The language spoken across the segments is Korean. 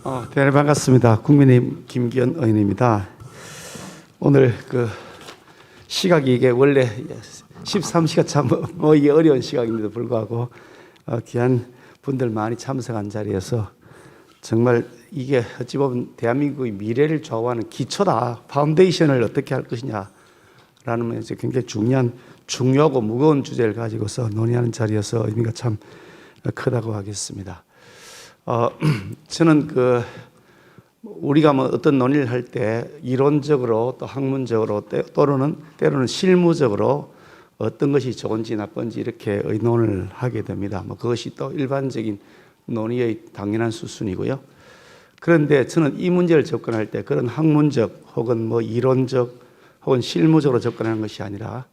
대단히 반갑습니다. 국민의힘 김기현 의원입니다. 오늘 시각이 이게 원래 13시가 참 이게 어려운 시각인데도 불구하고 귀한 분들 많이 참석한 자리에서 정말 이게 어찌 보면 대한민국의 미래를 좌우하는 기초다. 파운데이션을 어떻게 할 것이냐라는 이제 굉장히 중요하고 무거운 주제를 가지고서 논의하는 자리여서 의미가 참 크다고 하겠습니다. 저는 우리가 어떤 논의를 할 때 이론적으로 또 학문적으로 때로는 실무적으로 어떤 것이 좋은지 나쁜지 이렇게 의논을 하게 됩니다. 그것이 또 일반적인 논의의 당연한 수순이고요. 그런데 저는 이 문제를 접근할 때 그런 학문적 혹은 이론적 혹은 실무적으로 접근하는 것이 아니라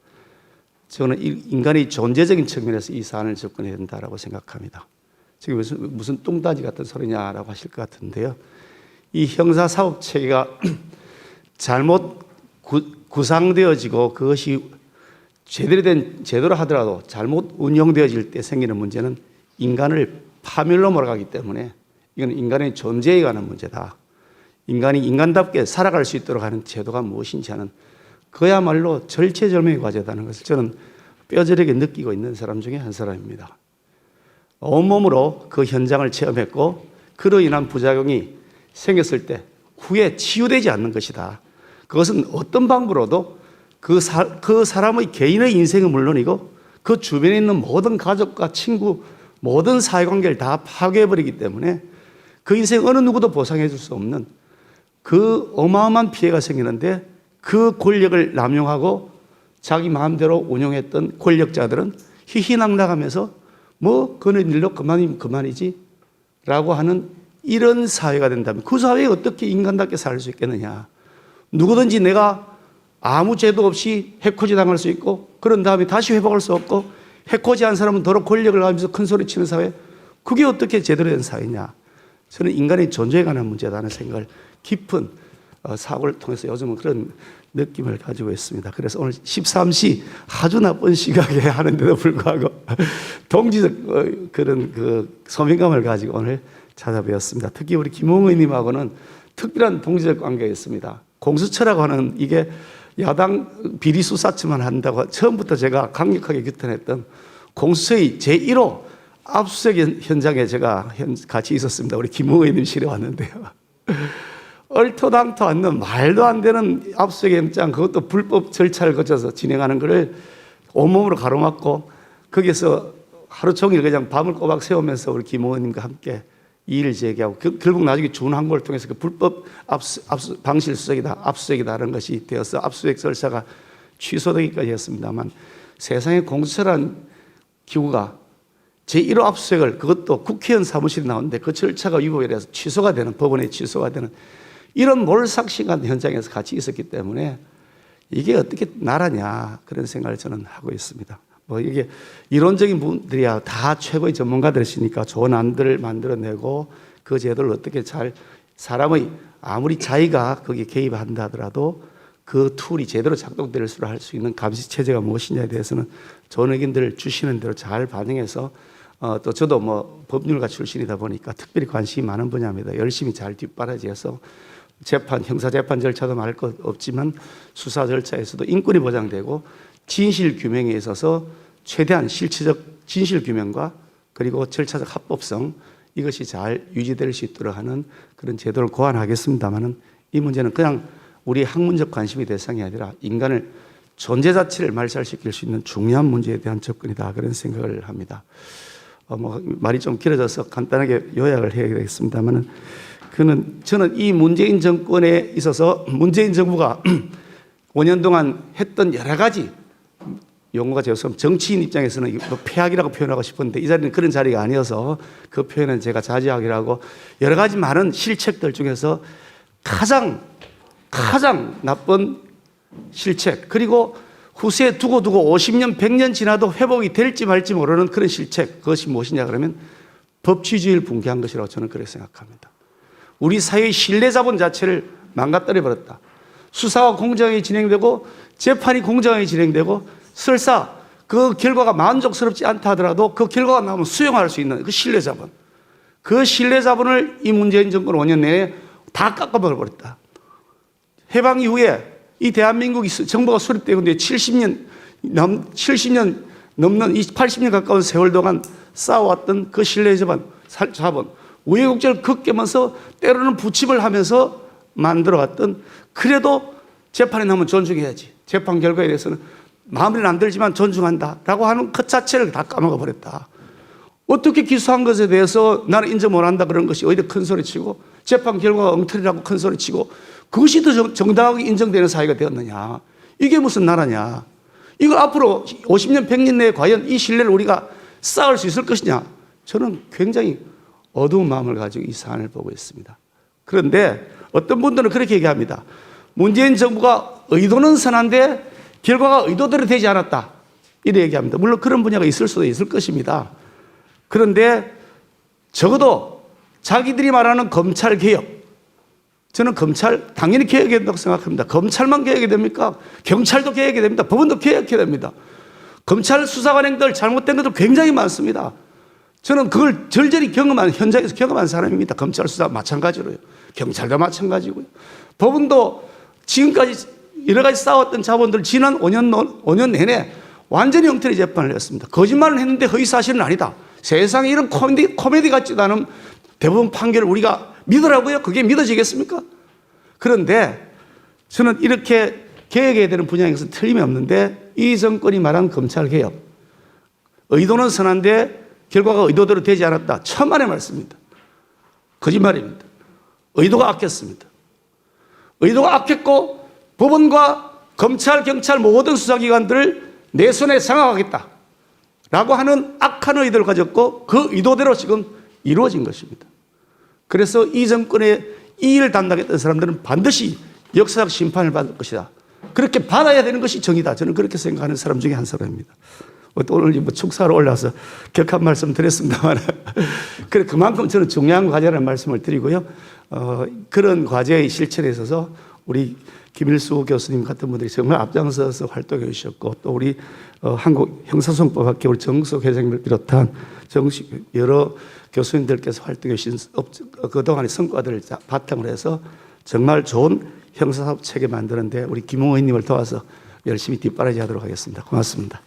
저는 인간의 존재적인 측면에서 이 사안을 접근해야 된다고 생각합니다. 지금 무슨 뚱딴지 같은 소리냐라고 하실 것 같은데요. 이 형사사법 체계가 잘못 구상되어지고 그것이 제대로 하더라도 잘못 운영되어질 때 생기는 문제는 인간을 파멸로 몰아가기 때문에 이건 인간의 존재에 관한 문제다. 인간이 인간답게 살아갈 수 있도록 하는 제도가 무엇인지 하는 그야말로 절체절명의 과제다는 것을 저는 뼈저리게 느끼고 있는 사람 중에 한 사람입니다. 온몸으로 그 현장을 체험했고 그로 인한 부작용이 생겼을 때 후에 치유되지 않는 것이다. 그것은 어떤 방법으로도 그 사람의 개인의 인생은 물론이고 그 주변에 있는 모든 가족과 친구 모든 사회관계를 다 파괴해버리기 때문에 그 인생 어느 누구도 보상해 줄 수 없는 그 어마어마한 피해가 생기는데 그 권력을 남용하고 자기 마음대로 운용했던 권력자들은 희희낙낙하면서 그런 일로 그만이면 그만이지 라고 하는 이런 사회가 된다면 그 사회에 어떻게 인간답게 살 수 있겠느냐. 누구든지 내가 아무 죄도 없이 해코지 당할 수 있고 그런 다음에 다시 회복할 수 없고 해코지한 사람은 더러 권력을 가지면서 큰 소리 치는 사회, 그게 어떻게 제대로 된 사회냐. 저는 인간의 존재에 관한 문제다는 생각을 깊은 사고를 통해서 요즘은 그런 느낌을 가지고 있습니다. 그래서 오늘 13시 아주 나쁜 시각에 하는데도 불구하고 동지적 그런 소민감을 가지고 오늘 찾아뵈었습니다. 특히 우리 김웅 의원님하고는 특별한 동지적 관계가 있습니다. 공수처라고 하는 이게 야당 비리 수사처만 한다고 처음부터 제가 강력하게 규탄했던 공수처의 제1호 압수수색 현장에 제가 같이 있었습니다. 우리 김웅 의원님실에 왔는데요. 얼토당토 않는 말도 안 되는 압수수색 영장, 그것도 불법 절차를 거쳐서 진행하는 것을 온몸으로 가로막고 거기서 하루 종일 그냥 밤을 꼬박 새우면서 우리 김 의원님과 함께 이의를 제기하고 결국 나중에 준항고를 통해서 그 불법 방실 수색이다, 압수수색이다 하는 것이 되어서 압수수색 절차가 취소되기까지 했습니다만 세상에 공수처라는 기구가 제1호 압수수색을 그것도 국회의원 사무실에 나오는데 그 절차가 위법이 돼서 취소가 되는, 법원에 취소가 되는 이런 몰삭시간 현장에서 같이 있었기 때문에 이게 어떻게 나라냐 그런 생각을 저는 하고 있습니다. 이게 이론적인 분들이야 다 최고의 전문가들이시니까 좋은 안들을 만들어내고 그 제도를 어떻게 잘 사람의 아무리 자기가 거기에 개입한다 하더라도 그 툴이 제대로 작동될 수 할 수 있는 감시 체제가 무엇이냐에 대해서는 좋은 의견들을 주시는 대로 잘 반영해서 또 저도 법률가 출신이다 보니까 특별히 관심이 많은 분야입니다. 열심히 잘 뒷바라지해서 형사재판 절차도 말할 것 없지만 수사 절차에서도 인권이 보장되고 진실 규명에 있어서 최대한 실체적 진실 규명과 그리고 절차적 합법성 이것이 잘 유지될 수 있도록 하는 그런 제도를 고안하겠습니다만은 이 문제는 그냥 우리 학문적 관심의 대상이 아니라 인간을 존재 자체를 말살시킬 수 있는 중요한 문제에 대한 접근이다 그런 생각을 합니다. 말이 좀 길어져서 간단하게 요약을 해야 되겠습니다만은 저는 이 문재인 정권에 있어서 문재인 정부가 5년 동안 했던 여러 가지 용어가 죄송하면 정치인 입장에서는 폐악이라고 표현하고 싶은데 이 자리는 그런 자리가 아니어서 그 표현은 제가 자제하기로 하고 여러 가지 많은 실책들 중에서 가장 나쁜 실책 그리고 후세에 두고 50년 100년 지나도 회복이 될지 말지 모르는 그런 실책 그것이 무엇이냐 그러면 법치주의를 붕괴한 것이라고 저는 그렇게 생각합니다. 우리 사회의 신뢰자본 자체를 망가뜨려 버렸다. 수사가 공정하게 진행되고 재판이 공정하게 진행되고 설사 그 결과가 만족스럽지 않다 하더라도 그 결과가 나오면 수용할 수 있는 그 신뢰자본 그 신뢰 자본을 이 문재인 정권 5년 내에 다 깎아먹어버렸다. 해방 이후에 이 대한민국이 정부가 수립되고 70년 넘는 80년 가까운 세월 동안 쌓아왔던 그 신뢰 자본, 우여곡절을 겪으면서 때로는 부침을 하면서 만들어왔던, 그래도 재판에 나오면 존중해야지, 재판 결과에 대해서는 마음에는 안 들지만 존중한다라고 하는 것 자체를 다 까먹어버렸다. 어떻게 기소한 것에 대해서 나는 인정 못한다 그런 것이 오히려 큰 소리치고, 재판 결과가 엉터리라고 큰 소리치고, 그것이 더 정당하게 인정되는 사회가 되었느냐. 이게 무슨 나라냐. 이걸 앞으로 50년, 100년 내에 과연 이 신뢰를 우리가 쌓을 수 있을 것이냐. 저는 굉장히 어두운 마음을 가지고 이 사안을 보고 있습니다. 그런데 어떤 분들은 그렇게 얘기합니다. 문재인 정부가 의도는 선한데 결과가 의도대로 되지 않았다, 이렇게 얘기합니다. 물론 그런 분야가 있을 수도 있을 것입니다. 그런데 적어도 자기들이 말하는 검찰 개혁, 저는 검찰 당연히 개혁해야 된다고 생각합니다. 검찰만 개혁이 됩니까? 경찰도 개혁이 됩니다. 법원도 개혁해야 됩니다. 검찰 수사관행들 잘못된 것들 굉장히 많습니다. 저는 그걸 절절히 경험한, 현장에서 경험한 사람입니다. 검찰 수사 마찬가지로요. 경찰도 마찬가지고요. 법원도 지금까지 여러 가지 싸웠던 자본들 지난 5년 내내 완전히 엉터리 재판을 했습니다. 거짓말을 했는데 허위사실은 아니다. 세상에 이런 코미디 같지도 않은 대법원 판결을 우리가 믿으라고요? 그게 믿어지겠습니까? 그런데 저는 이렇게 개혁해야 되는 분야에 것은 틀림이 없는데, 이 정권이 말한 검찰개혁, 의도는 선한데 결과가 의도대로 되지 않았다, 천만의 말씀입니다. 거짓말입니다. 의도가 악했습니다. 의도가 악했고 법원과 검찰, 경찰 모든 수사기관들을 내 손에 장악하겠다 라고 하는 악한 의도를 가졌고, 그 의도대로 지금 이루어진 것입니다. 그래서 이 정권의 이 일을 담당했던 사람들은 반드시 역사적 심판을 받을 것이다. 그렇게 받아야 되는 것이 정의다. 저는 그렇게 생각하는 사람 중에 한 사람입니다. 오늘 뭐 축사로 올라와서 격한 말씀 드렸습니다만 그만큼 저는 중요한 과제라는 말씀을 드리고요. 그런 과제의 실천에 있어서 우리 김일수 교수님 같은 분들이 정말 앞장서서 활동해 주셨고, 또 우리 한국 형사소송법학회 우리 정숙 회장님을 비롯한 여러 교수님들께서 활동해 주신 그동안의 성과들을 바탕으로 해서 정말 좋은 형사사법 체계 만드는데 우리 김웅 의원님을 도와서 열심히 뒷바라지 하도록 하겠습니다. 고맙습니다.